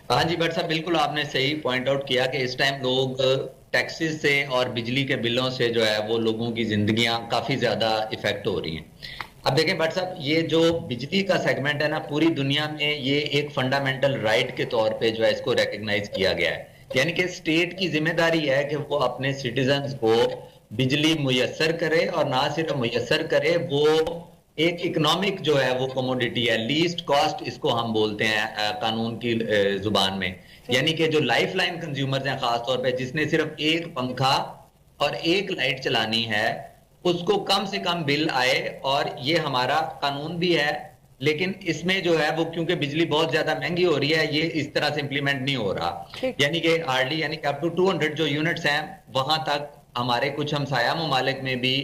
हाँ जी भट्ट साहब, बिल्कुल आपने सही पॉइंट आउट किया कि इस टाइम लोग टैक्सेस से और बिजली के बिलों से जो है वो लोगों की जिंदगियां काफी ज्यादा इफेक्ट हो रही हैं। अब देखें भट्ट साहब, ये जो बिजली का सेगमेंट है ना, पूरी दुनिया में ये एक फंडामेंटल राइट के तौर पे जो है इसको रिकग्नाइज किया गया है। यानी कि स्टेट की जिम्मेदारी है कि वो अपने सिटीजन्स को बिजली मुयस्सर करे, और ना सिर्फ मुयस्सर करे, वो एक इकोनॉमिक जो है वो कमोडिटी है, लीस्ट कॉस्ट इसको हम बोलते हैं कानून की जुबान में। यानी कि जो लाइफ लाइन कंज्यूमर्स हैं, खासतौर पे जिसने सिर्फ एक पंखा और एक लाइट चलानी है, उसको कम से कम बिल आए। और ये हमारा कानून भी है, लेकिन इसमें जो है वो क्योंकि बिजली बहुत ज्यादा महंगी हो रही है, ये इस तरह से इंप्लीमेंट नहीं हो रहा। यानी कि हार्डली, यानी कि अप टू 200 जो यूनिट्स हैं वहां तक हमारे कुछ हमसाया ममालिक में भी,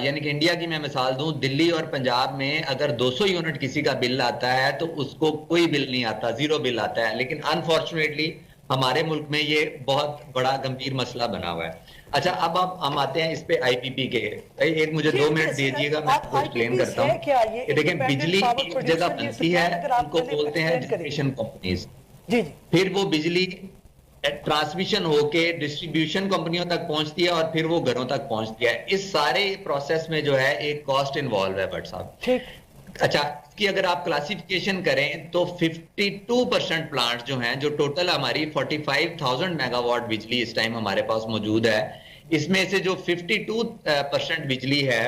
यानी कि इंडिया की मैं मिसाल दूं, दिल्ली और पंजाब में अगर 200 यूनिट किसी का बिल आता है तो उसको कोई बिल नहीं आता, जीरो बिल आता है। लेकिन अनफॉर्चुनेटली हमारे मुल्क में ये बहुत बड़ा गंभीर मसला बना हुआ है। अच्छा, अब हम आते हैं इस पे आईपीपी के। एक मुझे 2 मिनट दीजिएगा, मैं आपको एक्सप्लेन करता हूँ कि देखें, बिजली एक जगह बनती है, उनको बोलते हैं जनरेशन कंपनीज। जी जी। फिर वो बिजली ट्रांसमिशन होके डिस्ट्रीब्यूशन कंपनियों तक पहुंचती है, और फिर वो घरों तक पहुंचती है। इस सारे प्रोसेस में जो है एक कॉस्ट इन्वॉल्व है भट्ट साहब। ठीक। अच्छा, इसकी अगर आप क्लासिफिकेशन करें तो 52% प्लांट जो हैं, जो टोटल हमारी 45,000 मेगावाट बिजली इस टाइम हमारे पास मौजूद है, इसमें से जो 52% बिजली है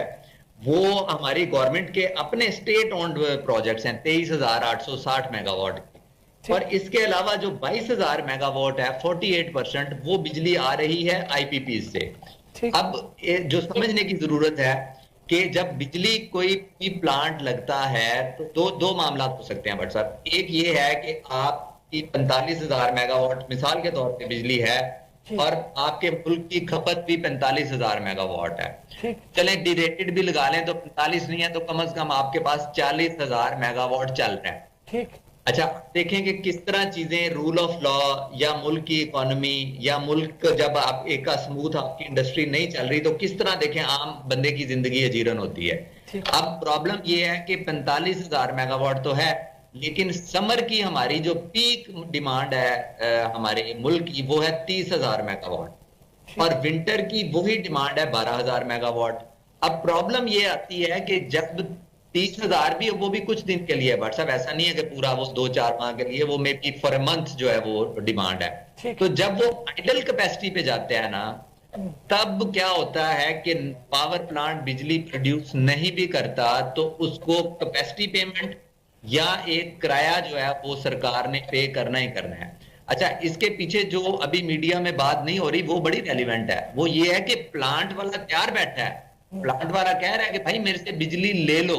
वो हमारी गवर्नमेंट के अपने स्टेट ओन्ड प्रोजेक्ट्स हैं, 23,860 मेगावाट। और इसके अलावा जो 22,000 मेगावाट है, 48% वो बिजली आ रही है आईपीपी से। अब जो समझने की जरूरत है कि जब बिजली कोई भी प्लांट लगता है तो दो मामला हो सकते हैं भट्ट साहब। एक ये है कि आपकी 45,000 मेगावाट मिसाल के तौर पे बिजली है, और आपके मुल्क की खपत भी 45,000 मेगावाट है। चले डिरेटेड भी लगा लें तो 45 नहीं है तो कम से कम आपके पास 40,000 मेगावाट चल रहा है। ठीक। अच्छा, देखें कि किस तरह चीजें रूल ऑफ लॉ या मुल्क की इकोनॉमी या मुल्क जब आप एक स्मूथ आपकी इंडस्ट्री नहीं चल रही तो किस तरह देखें आम बंदे की जिंदगी अजीरन होती है। अब प्रॉब्लम यह है कि 45,000 मेगावाट तो है, लेकिन समर की हमारी जो पीक डिमांड है हमारे मुल्क की, वो है 30,000 मेगावाट, और विंटर की वही डिमांड है 12,000 मेगावाट। अब प्रॉब्लम ये आती है कि जब 30,000 भी, वो भी कुछ दिन के लिए है बट साहब, ऐसा नहीं है कि पूरा वो 2-4 माह के लिए, वो may be for a month जो है वो डिमांड है। तो जब वो आइडल कैपेसिटी पे जाते हैं ना, तब क्या होता है कि पावर प्लांट बिजली प्रोड्यूस नहीं भी करता तो उसको कैपेसिटी पेमेंट या एक किराया जो है वो सरकार ने पे करना ही करना है। अच्छा, इसके पीछे जो अभी मीडिया में बात नहीं हो रही वो बड़ी रेलिवेंट है। वो ये है कि प्लांट वाला तैयार बैठा है, प्लांट वाला कह रहा है कि भाई मेरे से बिजली ले लो,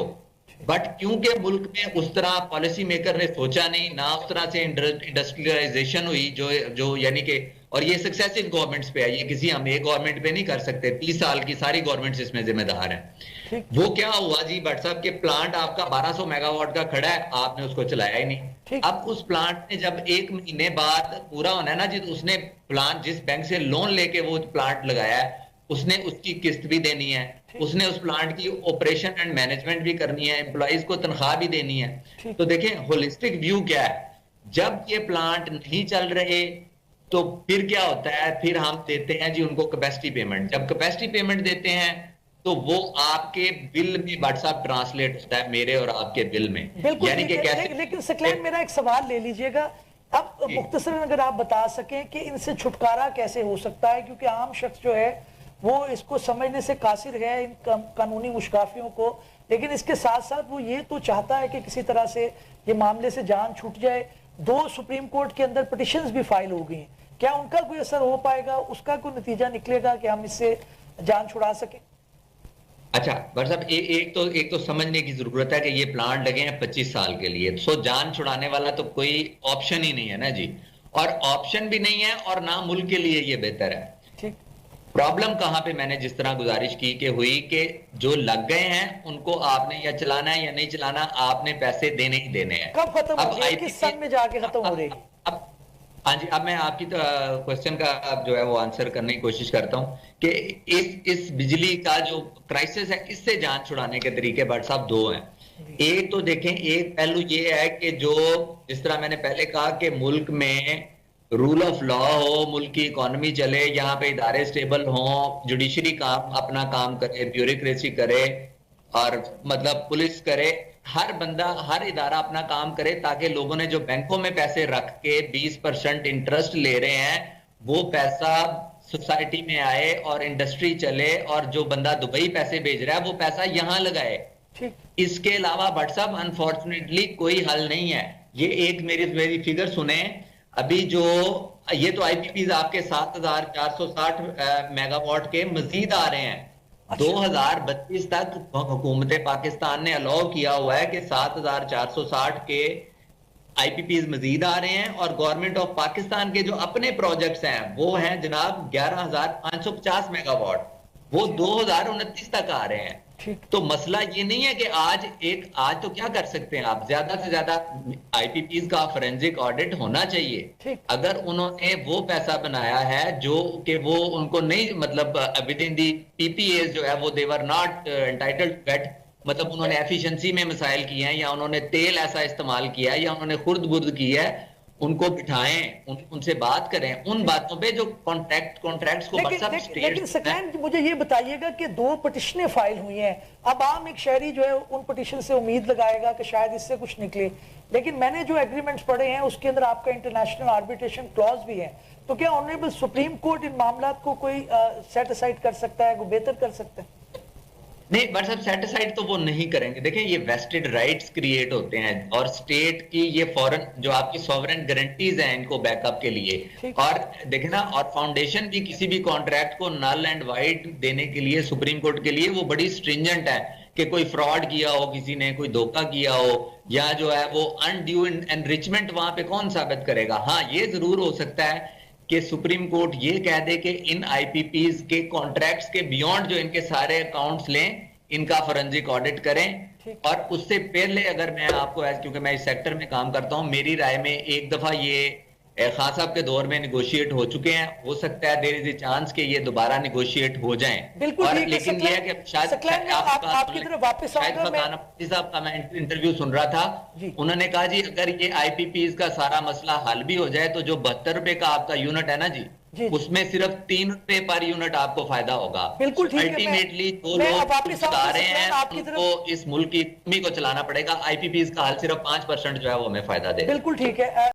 बट क्योंकि मुल्क में उस तरह पॉलिसी मेकर ने सोचा नहीं, ना उस तरह से इंडस्ट्रियलाइजेशन हुई जो यानी कि, और ये सक्सेसिव गवर्नमेंट्स पे है, ये किसी हम एक गवर्नमेंट पे नहीं कर सकते, 30 साल की सारी गवर्नमेंट्स इसमें जिम्मेदार हैं। वो क्या हुआ जी भट्ट साहब के प्लांट आपका 1200 मेगावाट का खड़ा है, आपने उसको चलाया ही नहीं। अब उस प्लांट ने जब 1 महीने बाद पूरा होना है ना जी, तो उसने प्लांट जिस बैंक से लोन लेके वो प्लांट लगाया है, उसने उसकी किस्त भी देनी है, उसने उस प्लांट की ऑपरेशन एंड मैनेजमेंट भी करनी है, एम्प्लॉइज को तनख्वाह भी देनी है। तो देखें होलिस्टिक व्यू क्या है, जब ये प्लांट नहीं चल रहे तो फिर क्या होता है, फिर हम देते हैं जी उनको कैपेसिटी पेमेंट। जब कैपेसिटी पेमेंट देते हैं तो वो आपके बिल में व्हाट्सएप ट्रांसलेट होता है, मेरे और आपके बिल में। यानी कि कैसे। लेकिन सकलैन, मेरा एक सवाल ले लीजिएगा, अब मुख्तसर अगर आप बता सकें कि इनसे छुटकारा कैसे हो सकता है, क्योंकि आम शख्स जो है वो इसको समझने से कासिर है इन कानूनी मुश्काफियों को, लेकिन इसके साथ साथ वो ये तो चाहता है कि किसी तरह से ये मामले से जान छूट जाए। 2 सुप्रीम कोर्ट के अंदर पिटिशंस भी फाइल हो गई हैं, क्या उनका कोई असर हो पाएगा, उसका कोई नतीजा निकलेगा कि हम इससे जान छुड़ा सकें? अच्छा भट्ट साहब, एक तो समझने की जरूरत है कि ये प्लांट लगे हैं 25 साल के लिए, सो जान छुड़ाने वाला तो कोई ऑप्शन ही नहीं है ना जी, और ऑप्शन भी नहीं है और ना मुल्क के लिए ये बेहतर है। प्रॉब्लम कहां पे, मैंने जिस तरह गुजारिश की कि हुई कि जो लग गए हैं उनको आपने या चलाना है या नहीं चलाना, आपने पैसे देने ही देने हैं। कब खत्म हो रही है, किस सन में जाके खत्म हो रही है? हाँ जी, अब मैं आपकी क्वेश्चन का जो है वो आंसर करने की कोशिश करता हूं कि इस बिजली का जो क्राइसिस है, इससे जान छुड़ाने के तरीके भट्ट साहब 2 हैं। एक तो देखें, एक पहलू ये है कि जो जिस तरह मैंने पहले कहा कि मुल्क में रूल ऑफ लॉ हो, मुल्क की इकोनॉमी चले, यहाँ पे इदारे स्टेबल हों, जुडिशरी काम अपना काम करे, ब्यूरोक्रेसी करे और मतलब पुलिस करे, हर बंदा हर इदारा अपना काम करे, ताकि लोगों ने जो बैंकों में पैसे रख के 20% इंटरेस्ट ले रहे हैं वो पैसा सोसाइटी में आए और इंडस्ट्री चले, और जो बंदा दुबई पैसे भेज रहा है वो पैसा यहां लगाए। इसके अलावा भट्ट साहब अनफॉर्चुनेटली कोई हल नहीं है। ये एक मेरी फिगर सुने, अभी जो ये तो आईपीपीज आपके 7460 मेगावाट के मजीद आ रहे हैं। 2032 तक हुकूमत पाकिस्तान ने अलाउ किया हुआ है कि 7460 के आईपीपीज मजीद आ रहे हैं, और गवर्नमेंट ऑफ पाकिस्तान के जो अपने प्रोजेक्ट्स हैं वो हैं जनाब 11550 मेगावाट, वो 2029 तक आ रहे हैं। तो मसला ये नहीं है कि आज तो क्या कर सकते हैं आप, ज्यादा से ज्यादा आईपीपीज का फोरेंसिक ऑडिट होना चाहिए। अगर उन्होंने वो पैसा बनाया है जो कि वो उनको नहीं, मतलब विद इन दी पीपीएस जो है वो देवर नॉट एंटाइटल्ड टू गेट, मतलब उन्होंने एफिशिएंसी में मसाइल किए हैं, या उन्होंने तेल ऐसा इस्तेमाल किया है, या उन्होंने खुर्द बुर्द की है, उनको बिठाएं, उनसे बात करें उन बातों पे जो कॉन्ट्रैक्ट्स को लेकिन सकलैन मुझे ये बताइएगा कि 2 पिटिशनें फाइल हुई हैं। अब आम एक शहरी जो है उन पिटिशन से उम्मीद लगाएगा कि शायद इससे कुछ निकले, लेकिन मैंने जो एग्रीमेंट्स पढ़े हैं उसके अंदर आपका इंटरनेशनल आर्बिट्रेशन क्लॉज भी है। तो क्या ऑनरेबल सुप्रीम कोर्ट इन मामला को कोई सेट असाइड कर सकता है, कोई बेहतर कर सकता है? नहीं, बट सब सेटिस्फाइड तो वो नहीं करेंगे। देखें, ये वेस्टेड राइट्स क्रिएट होते हैं, और स्टेट की ये फॉरेन जो आपकी सॉवरेन गारंटीज हैं इनको बैकअप के लिए, और देखें ना, और फाउंडेशन भी किसी भी कॉन्ट्रैक्ट को नल एंड वाइड देने के लिए सुप्रीम कोर्ट के लिए वो बड़ी स्ट्रिंजेंट है कि कोई फ्रॉड किया हो, किसी ने कोई धोखा किया हो, या जो है वो अनड्यू एनरिचमेंट वहां पे कौन साबित करेगा। हाँ, ये जरूर हो सकता है कि सुप्रीम कोर्ट ये कह दे कि इन आईपीपीज के कॉन्ट्रैक्ट्स के बियॉन्ड जो इनके सारे अकाउंट्स लें, इनका फोरेंसिक ऑडिट करें। और उससे पहले अगर मैं आपको, क्योंकि मैं इस सेक्टर में काम करता हूं, मेरी राय में एक दफा ये खान साहब के दौर में निगोशिएट हो चुके हैं, हो सकता है देयर इज ए चांस कि ये दोबारा निगोशिएट हो जाएं। बिल्कुल, लेकिन ये है कि शायद आपकी तरफ वापस साहब का मैं इंटरव्यू सुन रहा था, उन्होंने कहा जी अगर ये आईपीपीज का सारा मसला हल भी हो जाए तो जो 72 रुपए का आपका यूनिट है ना जी, उसमें सिर्फ 3 रुपए पर यूनिट आपको फायदा होगा। बिल्कुल ठीक है। अल्टीमेटली जो लोग चला रहे हैं उनको इस मुल्क की इकोनॉमी को चलाना पड़ेगा। आईपीपीज का हल सिर्फ 5% जो है वो हमें फायदा दे। बिल्कुल ठीक है।